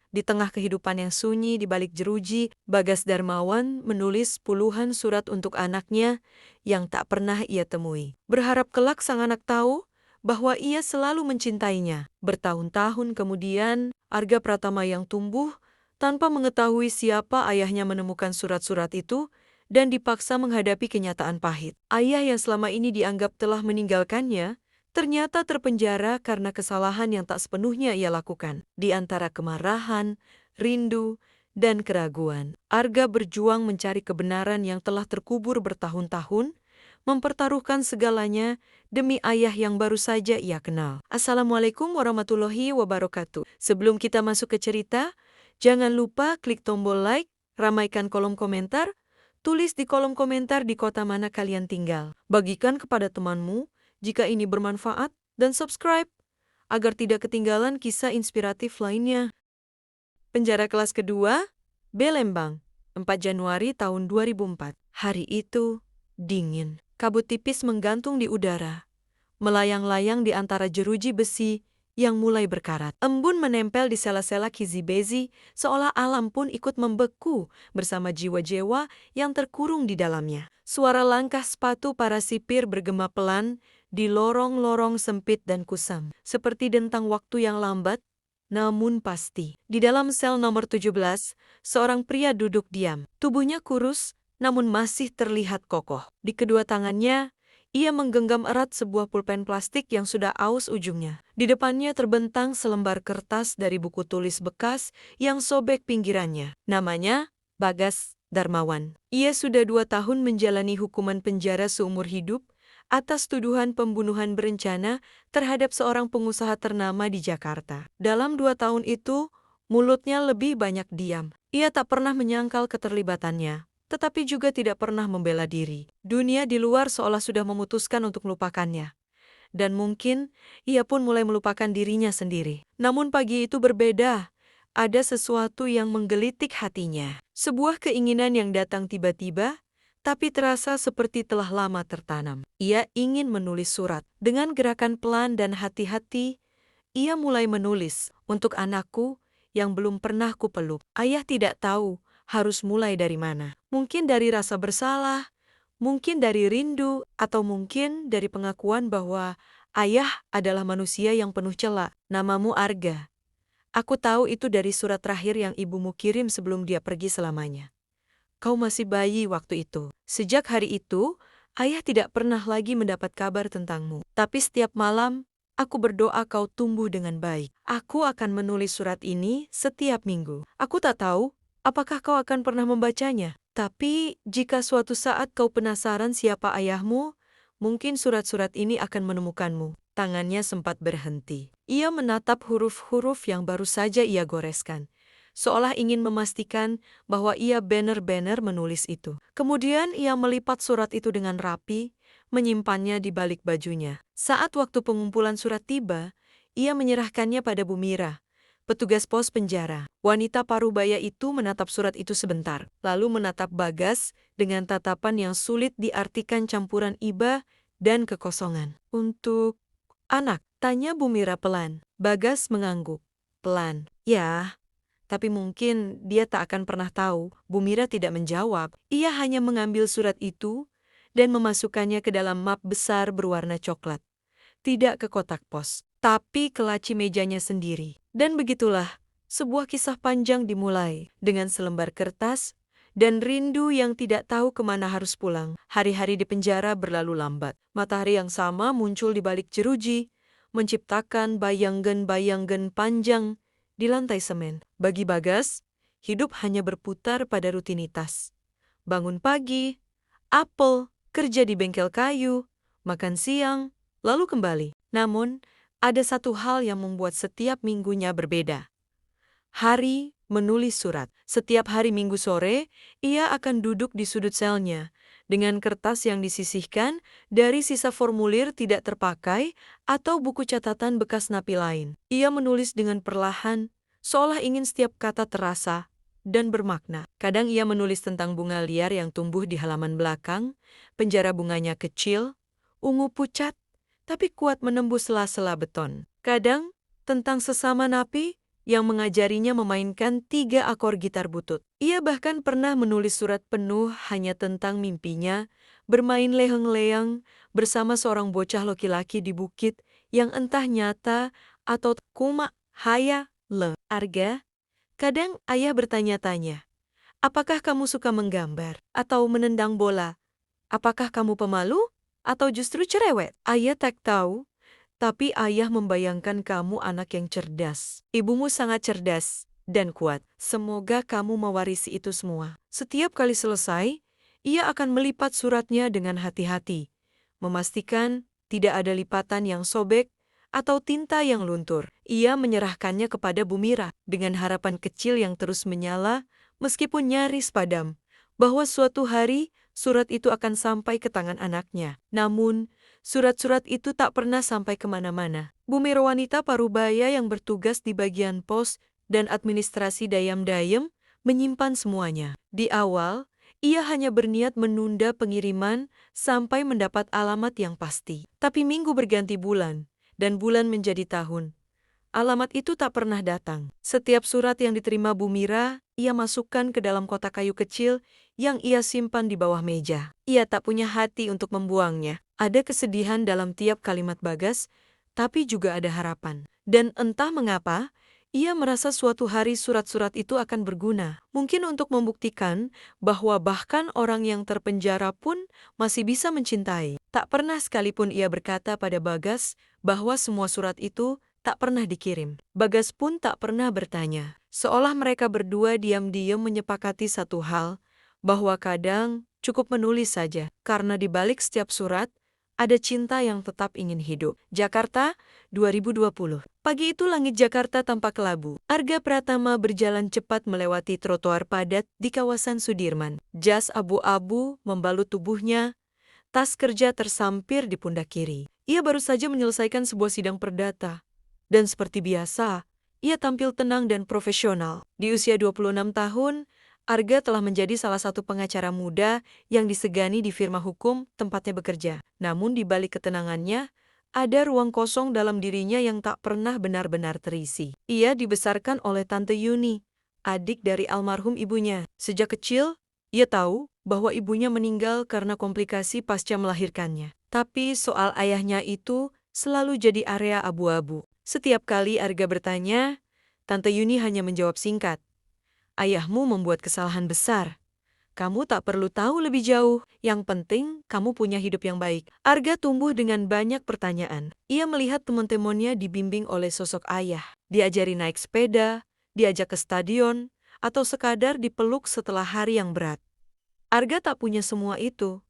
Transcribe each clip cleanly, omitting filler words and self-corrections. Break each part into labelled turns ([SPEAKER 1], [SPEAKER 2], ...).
[SPEAKER 1] Di tengah kehidupan yang sunyi di balik jeruji, Bagas Darmawan menulis puluhan surat untuk anaknya yang tak pernah ia temui. Berharap kelak sang anak tahu bahwa ia selalu mencintainya. Bertahun-tahun kemudian, Arga Pratama yang tumbuh tanpa mengetahui siapa ayahnya menemukan surat-surat itu dan dipaksa menghadapi kenyataan pahit. Ayah yang selama ini dianggap telah meninggalkannya, ternyata terpenjara karena kesalahan yang tak sepenuhnya ia lakukan. Di antara kemarahan, rindu, dan keraguan, Arga berjuang mencari kebenaran yang telah terkubur bertahun-tahun, mempertaruhkan segalanya demi ayah yang baru saja ia kenal. Assalamualaikum warahmatullahi wabarakatuh. Sebelum kita masuk ke cerita, jangan lupa klik tombol like, ramaikan kolom komentar, tulis di kolom komentar di kota mana kalian tinggal. Bagikan kepada temanmu jika ini bermanfaat, dan subscribe agar tidak ketinggalan kisah inspiratif lainnya. Penjara kelas kedua, Belembang, 4 Januari tahun 2004. Hari itu, dingin. Kabut tipis menggantung di udara, melayang-layang di antara jeruji besi yang mulai berkarat. Embun menempel di sela-sela kizi-bezi, seolah alam pun ikut membeku bersama jiwa-jiwa yang terkurung di dalamnya. Suara langkah sepatu para sipir bergema pelan di lorong-lorong sempit dan kusam, seperti dentang waktu yang lambat, namun pasti. Di dalam sel nomor 17, seorang pria duduk diam. Tubuhnya kurus, namun masih terlihat kokoh. Di kedua tangannya, ia menggenggam erat sebuah pulpen plastik yang sudah aus ujungnya. Di depannya terbentang selembar kertas dari buku tulis bekas yang sobek pinggirannya. Namanya Bagas Darmawan. Ia sudah 2 tahun menjalani hukuman penjara seumur hidup atas tuduhan pembunuhan berencana terhadap seorang pengusaha ternama di Jakarta. Dalam 2 tahun itu, mulutnya lebih banyak diam. Ia tak pernah menyangkal keterlibatannya, tetapi juga tidak pernah membela diri. Dunia di luar seolah sudah memutuskan untuk melupakannya. Dan mungkin ia pun mulai melupakan dirinya sendiri. Namun pagi itu berbeda. Ada sesuatu yang menggelitik hatinya. Sebuah keinginan yang datang tiba-tiba, tapi terasa seperti telah lama tertanam. Ia ingin menulis surat. Dengan gerakan pelan dan hati-hati, ia mulai menulis, "Untuk anakku yang belum pernah kupeluk." Ayah tidak tahu harus mulai dari mana. Mungkin dari rasa bersalah, mungkin dari rindu, atau mungkin dari pengakuan bahwa ayah adalah manusia yang penuh celah. "Namamu Arga. Aku tahu itu dari surat terakhir yang ibumu kirim sebelum dia pergi selamanya. Kau masih bayi waktu itu. Sejak hari itu, ayah tidak pernah lagi mendapat kabar tentangmu. Tapi setiap malam, aku berdoa kau tumbuh dengan baik. Aku akan menulis surat ini setiap minggu. Aku tak tahu apakah kau akan pernah membacanya. Tapi jika suatu saat kau penasaran siapa ayahmu, mungkin surat-surat ini akan menemukanmu." Tangannya sempat berhenti. Ia menatap huruf-huruf yang baru saja ia goreskan, seolah ingin memastikan bahwa ia benar-benar menulis itu. Kemudian ia melipat surat itu dengan rapi, menyimpannya di balik bajunya. Saat waktu pengumpulan surat tiba, ia menyerahkannya pada Bu Mira, petugas pos penjara. Wanita parubaya itu menatap surat itu sebentar, lalu menatap Bagas dengan tatapan yang sulit diartikan campuran iba dan kekosongan. "Untuk anak?" tanya Bu Mira pelan. Bagas mengangguk. Pelan. "Ya, tapi mungkin dia tak akan pernah tahu." Bu Mira tidak menjawab. Ia hanya mengambil surat itu dan memasukkannya ke dalam map besar berwarna coklat. Tidak ke kotak pos, tapi ke laci mejanya sendiri. Dan begitulah, sebuah kisah panjang dimulai dengan selembar kertas dan rindu yang tidak tahu kemana harus pulang. Hari-hari di penjara berlalu lambat. Matahari yang sama muncul di balik jeruji, menciptakan bayangan-bayangan panjang di lantai semen. Bagi Bagas, hidup hanya berputar pada rutinitas. Bangun pagi, apel, kerja di bengkel kayu, makan siang, lalu kembali. Namun, ada satu hal yang membuat setiap minggunya berbeda. Hari menulis surat. Setiap hari Minggu sore, ia akan duduk di sudut selnya, dengan kertas yang disisihkan dari sisa formulir tidak terpakai atau buku catatan bekas napi lain. Ia menulis dengan perlahan, seolah ingin setiap kata terasa dan bermakna. Kadang ia menulis tentang bunga liar yang tumbuh di halaman belakang, penjara bunganya kecil, ungu pucat, tapi kuat menembus sela-sela beton. Kadang tentang sesama napi yang mengajarinya memainkan 3 akor gitar butut. Ia bahkan pernah menulis surat penuh hanya tentang mimpinya bermain leheng-leyang bersama seorang bocah laki-laki di bukit yang entah nyata atau kuma haya le. Arga, kadang ayah bertanya-tanya, apakah kamu suka menggambar atau menendang bola? Apakah kamu pemalu atau justru cerewet? Ayah tak tahu, tapi ayah membayangkan kamu anak yang cerdas. Ibumu sangat cerdas dan kuat. Semoga kamu mewarisi itu semua. Setiap kali selesai, ia akan melipat suratnya dengan hati-hati, memastikan tidak ada lipatan yang sobek atau tinta yang luntur. Ia menyerahkannya kepada Bu Mira dengan harapan kecil yang terus menyala meskipun nyaris padam, bahwa suatu hari surat itu akan sampai ke tangan anaknya. Namun, surat-surat itu tak pernah sampai kemana-mana. Bu Mira wanita parubaya yang bertugas di bagian pos dan administrasi dayam-dayem menyimpan semuanya. Di awal, ia hanya berniat menunda pengiriman sampai mendapat alamat yang pasti. Tapi minggu berganti bulan, dan bulan menjadi tahun. Alamat itu tak pernah datang. Setiap surat yang diterima Bu Mira, ia masukkan ke dalam kotak kayu kecil yang ia simpan di bawah meja. Ia tak punya hati untuk membuangnya. Ada kesedihan dalam tiap kalimat Bagas, tapi juga ada harapan. Dan entah mengapa, ia merasa suatu hari surat-surat itu akan berguna. Mungkin untuk membuktikan bahwa bahkan orang yang terpenjara pun masih bisa mencintai. Tak pernah sekalipun ia berkata pada Bagas bahwa semua surat itu tak pernah dikirim. Bagas pun tak pernah bertanya. Seolah mereka berdua diam-diam menyepakati satu hal, bahwa kadang cukup menulis saja, karena di balik setiap surat, ada cinta yang tetap ingin hidup. Jakarta, 2020. Pagi itu langit Jakarta tampak kelabu. Arga Pratama berjalan cepat melewati trotoar padat di kawasan Sudirman. Jas abu-abu membalut tubuhnya, tas kerja tersampir di pundak kiri. Ia baru saja menyelesaikan sebuah sidang perdata. Dan seperti biasa, ia tampil tenang dan profesional. Di usia 26 tahun, Arga telah menjadi salah satu pengacara muda yang disegani di firma hukum tempatnya bekerja. Namun di balik ketenangannya, ada ruang kosong dalam dirinya yang tak pernah benar-benar terisi. Ia dibesarkan oleh Tante Yuni, adik dari almarhum ibunya. Sejak kecil, ia tahu bahwa ibunya meninggal karena komplikasi pasca melahirkannya. Tapi soal ayahnya itu selalu jadi area abu-abu. Setiap kali Arga bertanya, Tante Yuni hanya menjawab singkat, ayahmu membuat kesalahan besar. Kamu tak perlu tahu lebih jauh, yang penting kamu punya hidup yang baik. Arga tumbuh dengan banyak pertanyaan. Ia melihat teman-temannya dibimbing oleh sosok ayah. Diajari naik sepeda, diajak ke stadion, atau sekadar dipeluk setelah hari yang berat. Arga tak punya semua itu.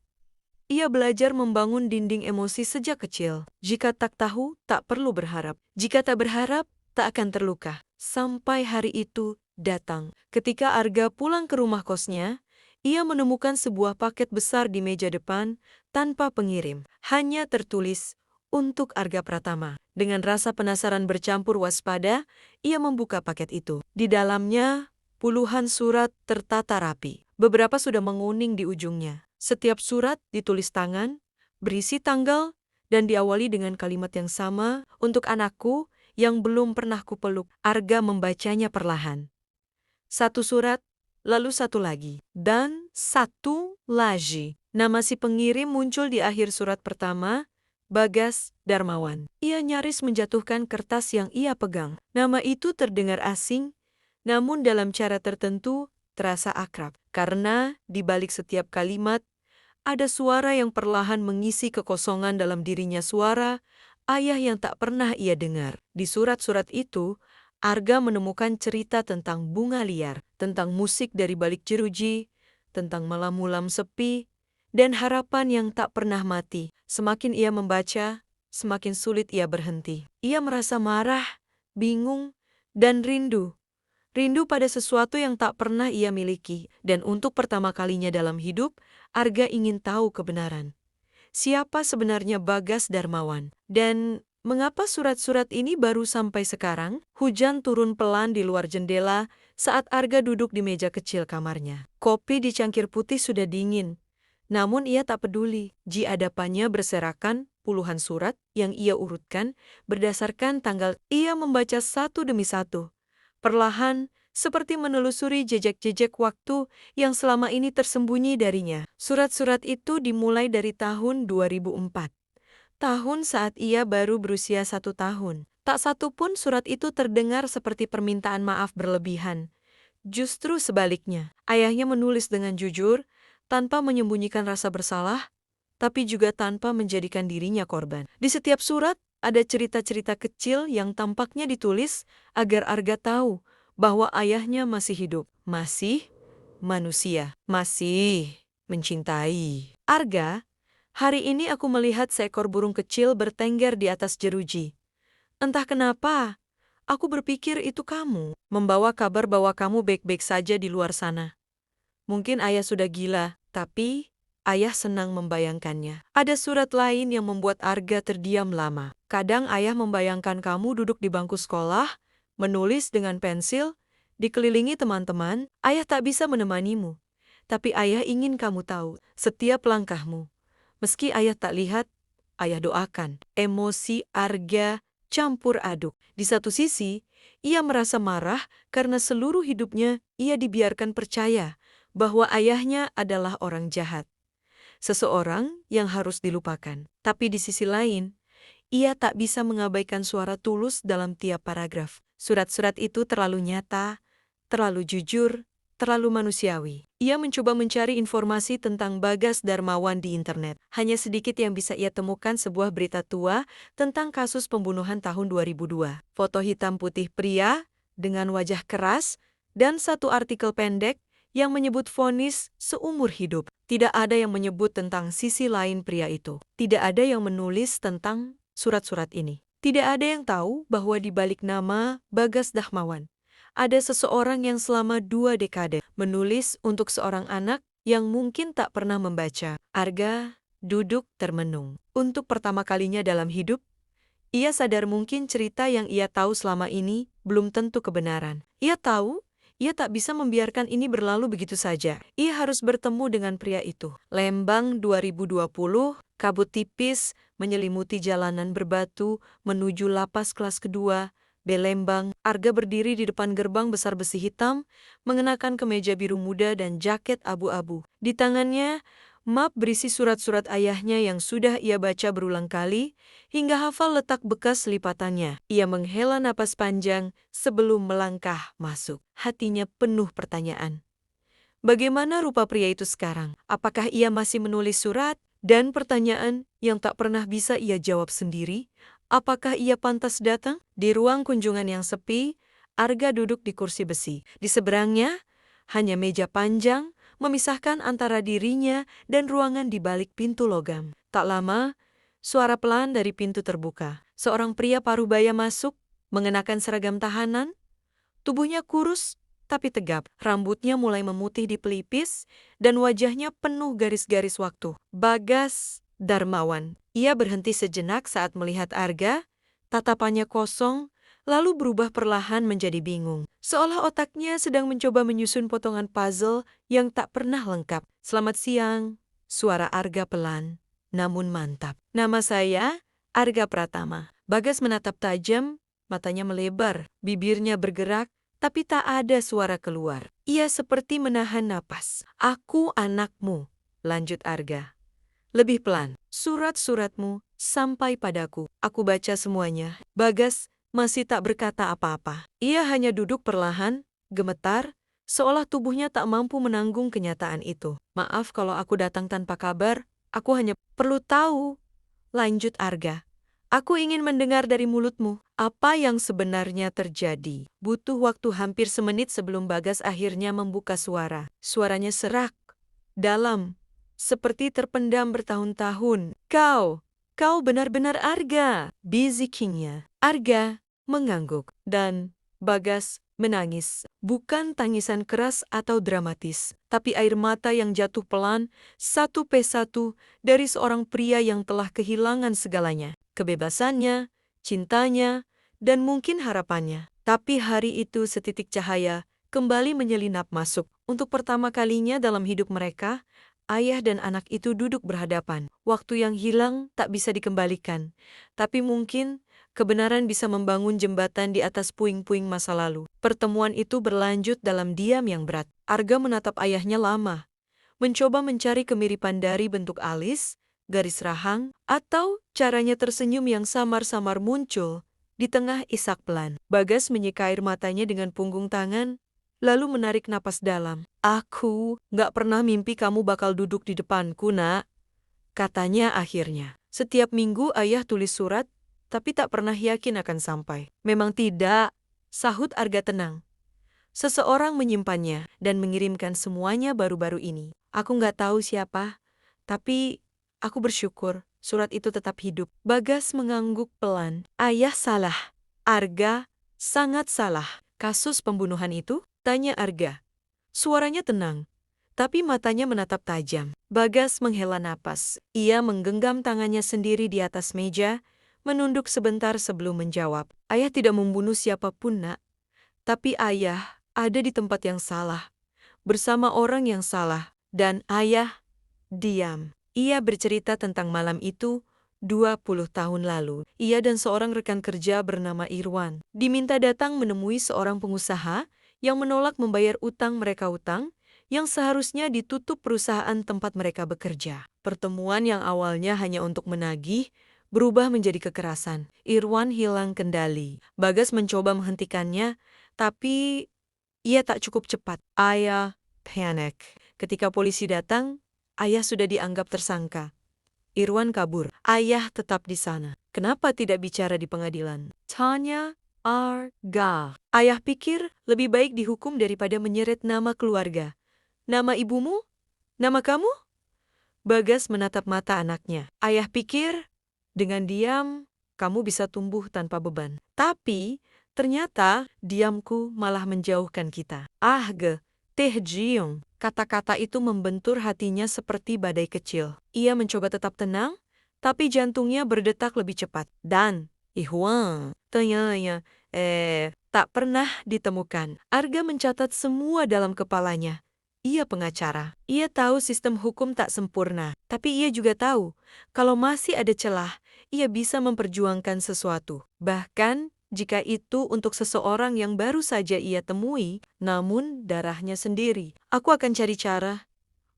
[SPEAKER 1] Ia belajar membangun dinding emosi sejak kecil. Jika tak tahu, tak perlu berharap. Jika tak berharap, tak akan terluka. Sampai hari itu datang. Ketika Arga pulang ke rumah kosnya, ia menemukan sebuah paket besar di meja depan tanpa pengirim. Hanya tertulis, untuk Arga Pratama. Dengan rasa penasaran bercampur waspada, ia membuka paket itu. Di dalamnya, puluhan surat tertata rapi. Beberapa sudah menguning di ujungnya. Setiap surat ditulis tangan, berisi tanggal, dan diawali dengan kalimat yang sama, untuk anakku yang belum pernah kupeluk. Arga membacanya perlahan. Satu surat, lalu satu lagi, dan satu lagi. Nama si pengirim muncul di akhir surat pertama, Bagas Darmawan. Ia nyaris menjatuhkan kertas yang ia pegang. Nama itu terdengar asing, namun dalam cara tertentu terasa akrab. Karena di balik setiap kalimat, ada suara yang perlahan mengisi kekosongan dalam dirinya, suara ayah yang tak pernah ia dengar. Di surat-surat itu, Arga menemukan cerita tentang bunga liar, tentang musik dari balik jeruji, tentang malam-malam sepi, dan harapan yang tak pernah mati. Semakin ia membaca, semakin sulit ia berhenti. Ia merasa marah, bingung, dan rindu. Rindu pada sesuatu yang tak pernah ia miliki, dan untuk pertama kalinya dalam hidup, Arga ingin tahu kebenaran. Siapa sebenarnya Bagas Darmawan? Dan mengapa surat-surat ini baru sampai sekarang? Hujan turun pelan di luar jendela saat Arga duduk di meja kecil kamarnya. Kopi di cangkir putih sudah dingin, namun ia tak peduli. Di hadapannya berserakan puluhan surat yang ia urutkan berdasarkan tanggal. Ia membaca satu demi satu. Perlahan, seperti menelusuri jejak-jejak waktu yang selama ini tersembunyi darinya. Surat-surat itu dimulai dari tahun 2004. Tahun saat ia baru berusia 1 tahun. Tak satu pun surat itu terdengar seperti permintaan maaf berlebihan. Justru sebaliknya, ayahnya menulis dengan jujur, tanpa menyembunyikan rasa bersalah, tapi juga tanpa menjadikan dirinya korban. Di setiap surat, ada cerita-cerita kecil yang tampaknya ditulis agar Arga tahu bahwa ayahnya masih hidup, masih manusia, masih mencintai. Arga, hari ini aku melihat seekor burung kecil bertengger di atas jeruji. Entah kenapa, aku berpikir itu kamu, membawa kabar bahwa kamu baik-baik saja di luar sana. Mungkin ayah sudah gila, tapi ayah senang membayangkannya. Ada surat lain yang membuat Arga terdiam lama. Kadang ayah membayangkan kamu duduk di bangku sekolah, menulis dengan pensil, dikelilingi teman-teman. Ayah tak bisa menemanimu, tapi ayah ingin kamu tahu setiap langkahmu. Meski ayah tak lihat, ayah doakan. Emosi Arga campur aduk. Di satu sisi, ia merasa marah karena seluruh hidupnya ia dibiarkan percaya bahwa ayahnya adalah orang jahat, seseorang yang harus dilupakan. Tapi di sisi lain, ia tak bisa mengabaikan suara tulus dalam tiap paragraf. Surat-surat itu terlalu nyata, terlalu jujur, terlalu manusiawi. Ia mencoba mencari informasi tentang Bagas Darmawan di internet. Hanya sedikit yang bisa ia temukan sebuah berita tua tentang kasus pembunuhan tahun 2002. Foto hitam putih pria dengan wajah keras dan satu artikel pendek yang menyebut vonis seumur hidup. Tidak ada yang menyebut tentang sisi lain pria itu. Tidak ada yang menulis tentang surat-surat ini. Tidak ada yang tahu bahwa di balik nama Bagas Darmawan ada seseorang yang selama 2 dekade menulis untuk seorang anak yang mungkin tak pernah membaca. Arga duduk termenung. Untuk pertama kalinya dalam hidup, ia sadar mungkin cerita yang ia tahu selama ini belum tentu kebenaran. Ia tahu ia tak bisa membiarkan ini berlalu begitu saja. Ia harus bertemu dengan pria itu. Lembang 2020, kabut tipis menyelimuti jalanan berbatu menuju lapas kelas kedua. Belembang, Arga berdiri di depan gerbang besar besi hitam, mengenakan kemeja biru muda dan jaket abu-abu. Di tangannya, map berisi surat-surat ayahnya yang sudah ia baca berulang kali, hingga hafal letak bekas lipatannya. Ia menghela napas panjang sebelum melangkah masuk. Hatinya penuh pertanyaan. Bagaimana rupa pria itu sekarang? Apakah ia masih menulis surat? Dan pertanyaan yang tak pernah bisa ia jawab sendiri, apakah ia pantas datang? Di ruang kunjungan yang sepi, Arga duduk di kursi besi. Di seberangnya, hanya meja panjang memisahkan antara dirinya dan ruangan di balik pintu logam. Tak lama, suara pelan dari pintu terbuka. Seorang pria parubaya masuk, mengenakan seragam tahanan. Tubuhnya kurus, tapi tegap. Rambutnya mulai memutih di pelipis, dan wajahnya penuh garis-garis waktu. Bagas Darmawan. Ia berhenti sejenak saat melihat Arga, tatapannya kosong, lalu berubah perlahan menjadi bingung. Seolah otaknya sedang mencoba menyusun potongan puzzle yang tak pernah lengkap. Selamat siang, suara Arga pelan, namun mantap. Nama saya Arga Pratama. Bagas menatap tajam, matanya melebar, bibirnya bergerak, tapi tak ada suara keluar. Ia seperti menahan napas. Aku anakmu, lanjut Arga. Lebih pelan, surat-suratmu sampai padaku. Aku baca semuanya. Bagas masih tak berkata apa-apa. Ia hanya duduk perlahan, gemetar, seolah tubuhnya tak mampu menanggung kenyataan itu. Maaf kalau aku datang tanpa kabar, aku hanya perlu tahu, lanjut Arga. Aku ingin mendengar dari mulutmu apa yang sebenarnya terjadi. Butuh waktu hampir semenit sebelum Bagas akhirnya membuka suara. Suaranya serak, dalam, seperti terpendam bertahun-tahun. Kau benar-benar Arga, bisikingnya. Arga mengangguk, dan Bagas menangis. Bukan tangisan keras atau dramatis, tapi air mata yang jatuh pelan, satu persatu dari seorang pria yang telah kehilangan segalanya. Kebebasannya, cintanya, dan mungkin harapannya. Tapi hari itu setitik cahaya kembali menyelinap masuk. Untuk pertama kalinya dalam hidup mereka, ayah dan anak itu duduk berhadapan. Waktu yang hilang tak bisa dikembalikan. Tapi mungkin Kebenaran bisa membangun jembatan di atas puing-puing masa lalu. Pertemuan itu berlanjut dalam diam yang berat. Arga menatap ayahnya lama, mencoba mencari kemiripan dari bentuk alis, garis rahang, atau caranya tersenyum yang samar-samar muncul di tengah isak pelan. Bagas menyeka air matanya dengan punggung tangan, lalu menarik napas dalam. Aku nggak pernah mimpi kamu bakal duduk di depanku, nak, katanya akhirnya. Setiap minggu ayah tulis surat, tapi tak pernah yakin akan sampai. Memang tidak, sahut Arga tenang. Seseorang menyimpannya dan mengirimkan semuanya baru-baru ini. Aku nggak tahu siapa, tapi aku bersyukur surat itu tetap hidup. Bagas mengangguk pelan. Ayah salah. Arga sangat salah. Kasus pembunuhan itu? Tanya Arga. Suaranya tenang, tapi matanya menatap tajam. Bagas menghela napas. Ia menggenggam tangannya sendiri di atas meja, menunduk sebentar sebelum menjawab. Ayah tidak membunuh siapapun, nak. Tapi ayah ada di tempat yang salah, bersama orang yang salah, dan ayah diam. Ia bercerita tentang malam itu 20 tahun lalu. Ia dan seorang rekan kerja bernama Irwan diminta datang menemui seorang pengusaha yang menolak membayar utang mereka yang seharusnya ditutup perusahaan tempat mereka bekerja. Pertemuan yang awalnya hanya untuk menagih berubah menjadi kekerasan. Irwan hilang kendali. Bagas mencoba menghentikannya, tapi ia tak cukup cepat. Ayah panik. Ketika polisi datang, ayah sudah dianggap tersangka. Irwan kabur. Ayah tetap di sana. Kenapa tidak bicara di pengadilan? Tanya Arga. Ayah pikir lebih baik dihukum daripada menyeret nama keluarga. Nama ibumu? Nama kamu? Bagas menatap mata anaknya. Ayah pikir dengan diam kamu bisa tumbuh tanpa beban. Tapi ternyata diamku malah menjauhkan kita. Teh Jiung. Kata-kata itu membentur hatinya seperti badai kecil. Ia mencoba tetap tenang, tapi jantungnya berdetak lebih cepat. Dan Ihwan, ternyata tak pernah ditemukan. Arga mencatat semua dalam kepalanya. Ia pengacara. Ia tahu sistem hukum tak sempurna, tapi ia juga tahu kalau masih ada celah, ia bisa memperjuangkan sesuatu. Bahkan jika itu untuk seseorang yang baru saja ia temui, namun darahnya sendiri. Aku akan cari cara,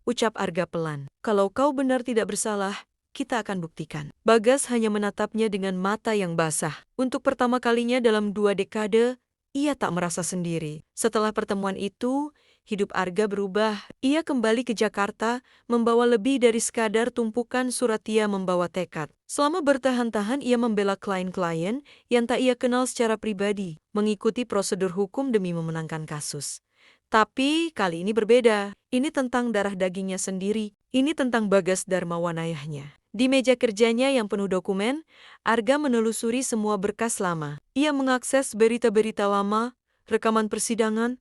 [SPEAKER 1] ucap Arga pelan. Kalau kau benar tidak bersalah, kita akan buktikan. Bagas hanya menatapnya dengan mata yang basah. Untuk pertama kalinya dalam 2 dekade, ia tak merasa sendiri. Setelah pertemuan itu, hidup Arga berubah. Ia kembali ke Jakarta, membawa lebih dari sekadar tumpukan surat. Ia membawa tekad. Selama bertahan-tahan ia membela klien-klien yang tak ia kenal secara pribadi, mengikuti prosedur hukum demi memenangkan kasus. Tapi kali ini berbeda. Ini tentang darah dagingnya sendiri. Ini tentang Bagas Darmawan ayahnya. Di meja kerjanya yang penuh dokumen, Arga menelusuri semua berkas lama. Ia mengakses berita-berita lama, rekaman persidangan,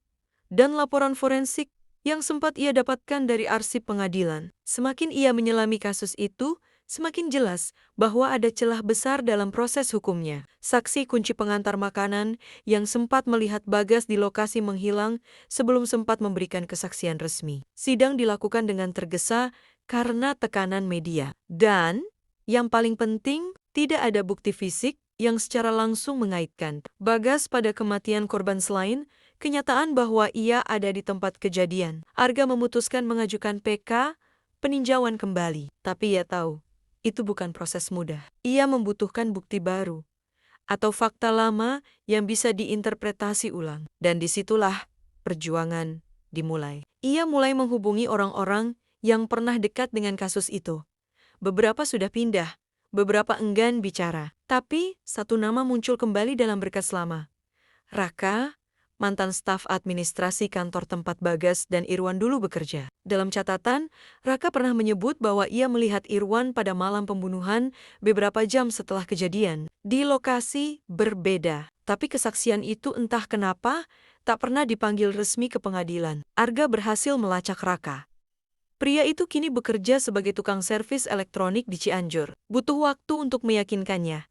[SPEAKER 1] dan laporan forensik yang sempat ia dapatkan dari arsip pengadilan. Semakin ia menyelami kasus itu, semakin jelas bahwa ada celah besar dalam proses hukumnya. Saksi kunci pengantar makanan yang sempat melihat Bagas di lokasi menghilang sebelum sempat memberikan kesaksian resmi. Sidang dilakukan dengan tergesa karena tekanan media. Dan, yang paling penting, tidak ada bukti fisik yang secara langsung mengaitkan Bagas pada kematian korban selain kenyataan bahwa ia ada di tempat kejadian. Arga memutuskan mengajukan PK, peninjauan kembali. Tapi ia tahu, itu bukan proses mudah. Ia membutuhkan bukti baru, atau fakta lama yang bisa diinterpretasi ulang. Dan disitulah perjuangan dimulai. Ia mulai menghubungi orang-orang yang pernah dekat dengan kasus itu. Beberapa sudah pindah, beberapa enggan bicara. Tapi satu nama muncul kembali dalam berkas lama. Raka, mantan staf administrasi kantor tempat Bagas dan Irwan dulu bekerja. Dalam catatan, Raka pernah menyebut bahwa ia melihat Irwan pada malam pembunuhan beberapa jam setelah kejadian. Di lokasi berbeda. Tapi kesaksian itu entah kenapa tak pernah dipanggil resmi ke pengadilan. Arga berhasil melacak Raka. Pria itu kini bekerja sebagai tukang servis elektronik di Cianjur. Butuh waktu untuk meyakinkannya.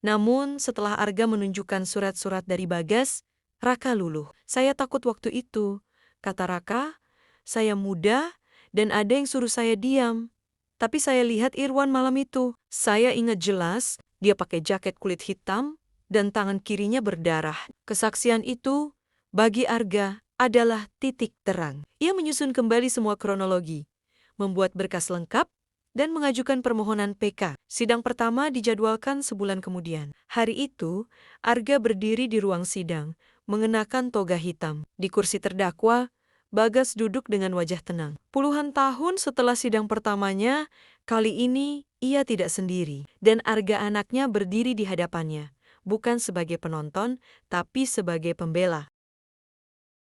[SPEAKER 1] Namun, setelah Arga menunjukkan surat-surat dari Bagas, Raka luluh. Saya takut waktu itu, kata Raka. Saya muda dan ada yang suruh saya diam. Tapi saya lihat Irwan malam itu. Saya ingat jelas, dia pakai jaket kulit hitam, dan tangan kirinya berdarah. Kesaksian itu, bagi Arga, adalah titik terang. Ia menyusun kembali semua kronologi, membuat berkas lengkap, dan mengajukan permohonan PK. Sidang pertama dijadwalkan sebulan kemudian. Hari itu, Arga berdiri di ruang sidang, mengenakan toga hitam. Di kursi terdakwa, Bagas duduk dengan wajah tenang. Puluhan tahun setelah sidang pertamanya, kali ini ia tidak sendiri. Dan Arga anaknya berdiri di hadapannya, bukan sebagai penonton, tapi sebagai pembela.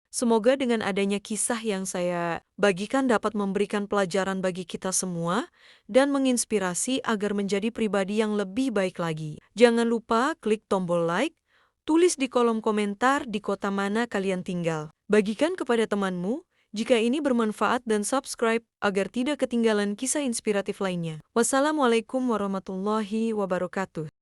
[SPEAKER 1] Semoga dengan adanya kisah yang saya bagikan dapat memberikan pelajaran bagi kita semua dan menginspirasi agar menjadi pribadi yang lebih baik lagi. Jangan lupa klik tombol like, tulis di kolom komentar di kota mana kalian tinggal. Bagikan kepada temanmu jika ini bermanfaat dan subscribe agar tidak ketinggalan kisah inspiratif lainnya. Wassalamualaikum warahmatullahi wabarakatuh.